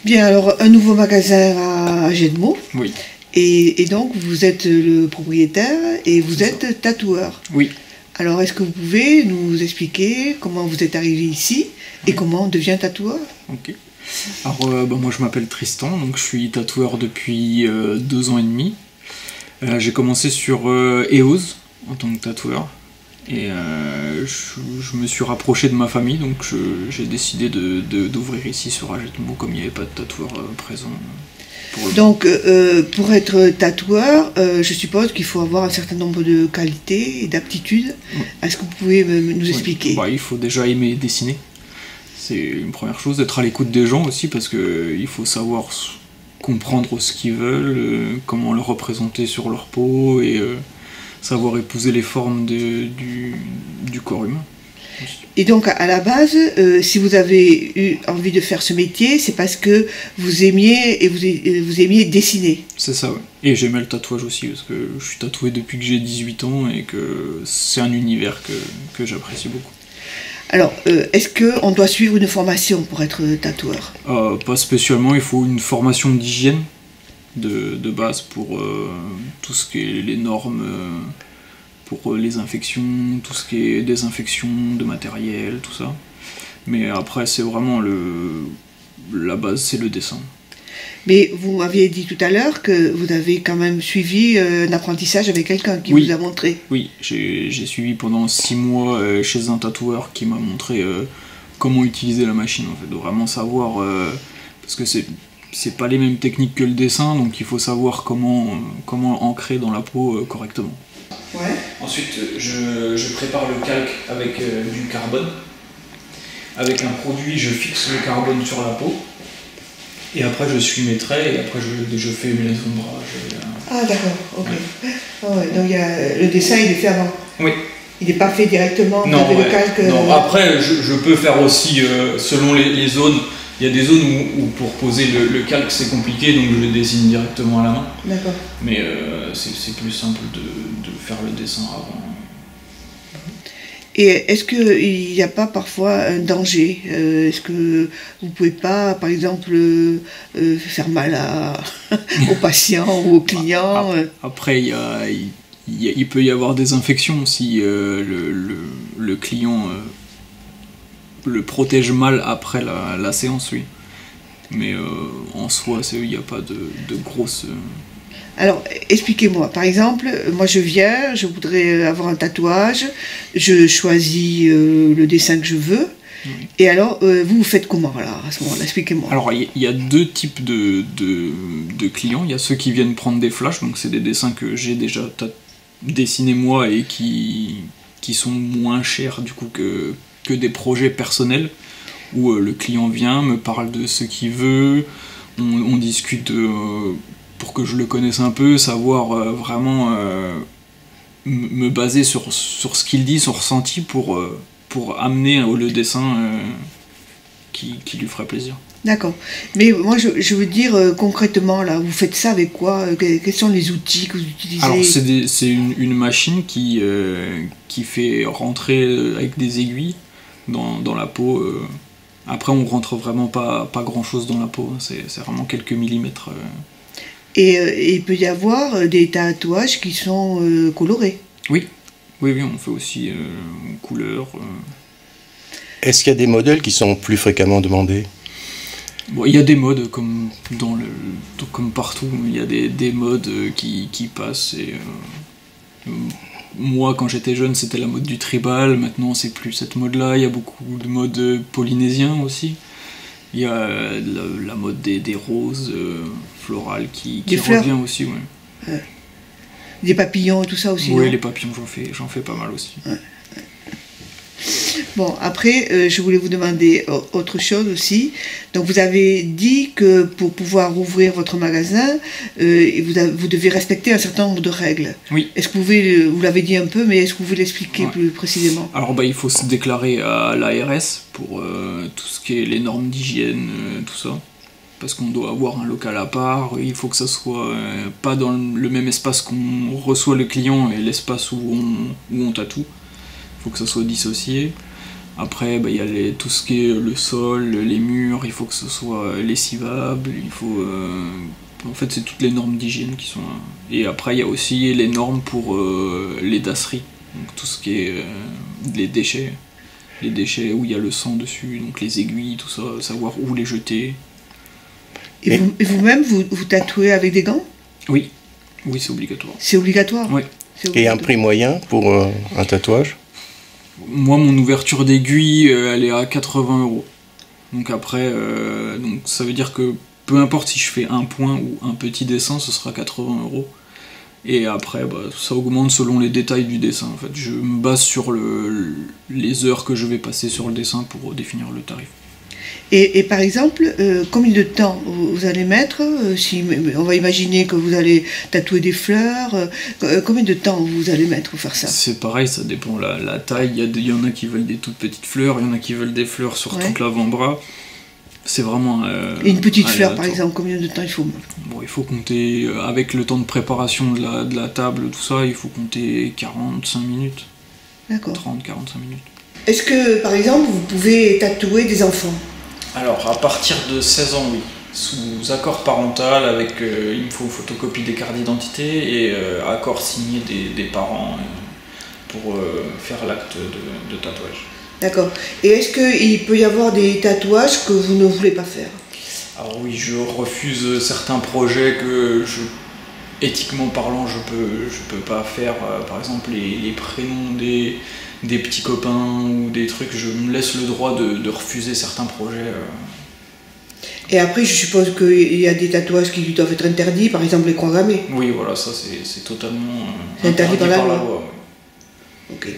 Bien, alors un nouveau magasin à Gedmo. Oui. Et donc vous êtes le propriétaire et vous C'est êtes tatoueur. Oui. Alors est-ce que vous pouvez nous expliquer comment vous êtes arrivé ici et comment on devient tatoueur? Ok. Alors moi je m'appelle Tristan, donc je suis tatoueur depuis 2 ans et demi. J'ai commencé sur EOS en tant que tatoueur. Et je me suis rapproché de ma famille, donc j'ai décidé d'ouvrir ici sur Agetmo, comme il n'y avait pas de tatoueur présent. Donc pour être tatoueur, je suppose qu'il faut avoir un certain nombre de qualités et d'aptitudes. Oui. Est-ce que vous pouvez nous expliquer? Il faut déjà aimer dessiner. C'est une première chose, être à l'écoute des gens aussi, parce qu'il faut savoir comprendre ce qu'ils veulent, comment le représenter sur leur peau, et savoir épouser les formes du corps humain. Et donc à la base, si vous avez eu envie de faire ce métier, c'est parce que vous aimiez et vous aimiez dessiner. C'est ça, ouais. Et j'aimais le tatouage aussi, parce que je suis tatoué depuis que j'ai 18 ans et que c'est un univers que j'apprécie beaucoup. Alors, est-ce qu'on doit suivre une formation pour être tatoueur? Pas spécialement, il faut une formation d'hygiène de base pour tout ce qui est les normes, pour les infections, tout ce qui est désinfection de matériel, tout ça. Mais après, c'est vraiment la base, c'est le dessin. Mais vous m'aviez dit tout à l'heure que vous avez quand même suivi un apprentissage avec quelqu'un qui Oui. vous a montré. Oui, j'ai suivi pendant 6 mois chez un tatoueur qui m'a montré comment utiliser la machine, en fait, de vraiment savoir, parce que c'est pas les mêmes techniques que le dessin, donc il faut savoir comment ancrer dans la peau correctement. Ouais. Ensuite, je prépare le calque avec du carbone. Avec un produit, je fixe le carbone sur la peau. Et après, je suis mes traits et après, je fais mes ombrages. Ah d'accord, ok. Ouais. Ah ouais, donc le dessin il est fait avant. Oui. Il n'est pas fait directement Non, avec le calque. non. Après, je peux faire aussi, selon les zones, il y a des zones où pour poser le calque c'est compliqué, donc je le dessine directement à la main. D'accord. Mais c'est plus simple de faire le dessin avant. Et est-ce qu'il n'y a pas parfois un danger? Est-ce que vous ne pouvez pas, par exemple, faire mal aux patients ou aux clients? Après, il peut y avoir des infections si le client le protège mal après la séance, oui. Mais en soi, il n'y a pas de grosses... Alors, expliquez-moi. Par exemple, moi je viens, je voudrais avoir un tatouage, je choisis le dessin que je veux, et alors vous faites comment là, à ce moment-là? Expliquez-moi. Alors, il y a 2 types de clients. Il y a ceux qui viennent prendre des flashs, donc c'est des dessins que j'ai déjà dessinés moi et qui sont moins chers du coup que des projets personnels, où le client vient, me parle de ce qu'il veut, on discute... pour que je le connaisse un peu, savoir vraiment me baser sur ce qu'il dit, son ressenti pour amener le dessin qui lui ferait plaisir. D'accord. Mais moi je veux dire concrètement là, vous faites ça avec quoi? Quels sont les outils que vous utilisez? Alors c'est une machine qui fait rentrer avec des aiguilles dans la peau. Après on rentre vraiment pas grand chose dans la peau, hein, c'est vraiment quelques millimètres. Et il peut y avoir des tatouages qui sont colorés. Oui, on fait aussi couleur. Est-ce qu'il y a des modèles qui sont plus fréquemment demandés? Bon, il y a des modes comme comme partout, il y a des modes qui passent. Et, moi, quand j'étais jeune, c'était la mode du tribal. Maintenant, c'est plus cette mode-là. Il y a beaucoup de modes polynésiens aussi. Il y a la mode des roses florales qui revient aussi. Ouais. Des papillons et tout ça aussi. Oui, non? les papillons, j'en fais pas mal aussi. Ouais. Bon, après, je voulais vous demander autre chose aussi. Donc, vous avez dit que pour pouvoir ouvrir votre magasin, vous devez respecter un certain nombre de règles. Oui. Est-ce que vous l'avez dit un peu, mais est-ce que vous pouvez l'expliquer plus précisément? Alors, il faut se déclarer à l'ARS pour tout ce qui est les normes d'hygiène, tout ça. Parce qu'on doit avoir un local à part, il faut que ça soit pas dans le même espace qu'on reçoit le client et l'espace où on tatoue. Il faut que ça soit dissocié. Après, il y a tout ce qui est le sol, les murs, il faut que ce soit lessivable, il faut... en fait, c'est toutes les normes d'hygiène qui sont là. Et après, il y a aussi les normes pour les dasseries, donc tout ce qui est les déchets où il y a le sang dessus, donc les aiguilles, tout ça, savoir où les jeter. Et vous-même, vous tatouez avec des gants? Oui, c'est obligatoire. C'est obligatoire? Oui. Et un prix moyen pour un tatouage? Moi, mon ouverture d'aiguille, elle est à 80 €. Donc après, donc ça veut dire que peu importe si je fais un point ou un petit dessin, ce sera 80 €. Et après, ça augmente selon les détails du dessin. En fait, je me base sur les heures que je vais passer sur le dessin pour définir le tarif. Et par exemple, combien de temps vous allez mettre, si on va imaginer que vous allez tatouer des fleurs, combien de temps vous allez mettre pour faire ça? C'est pareil, ça dépend la taille. Il y en a qui veulent des toutes petites fleurs, il y en a qui veulent des fleurs sur tout l'avant-bras. C'est vraiment... Et une petite fleur, par exemple, combien de temps il faut? Bon, il faut compter, avec le temps de préparation de la table, tout ça, il faut compter 45 minutes. D'accord. 30-45 minutes. Est-ce que, par exemple, vous pouvez tatouer des enfants? Alors, à partir de 16 ans, oui. Sous accord parental, avec il me faut photocopie des cartes d'identité et accord signé des parents pour faire l'acte de tatouage. D'accord. Et est-ce qu'il peut y avoir des tatouages que vous ne voulez pas faire? Alors oui, je refuse certains projets que, éthiquement parlant, je peux pas faire. Par exemple, les prénoms des petits copains ou des trucs, je me laisse le droit de refuser certains projets. Et après, je suppose qu'il y a des tatouages qui doivent être interdits, par exemple les croix gammées. Oui, voilà, ça c'est totalement interdit par la loi. Ouais. Ok.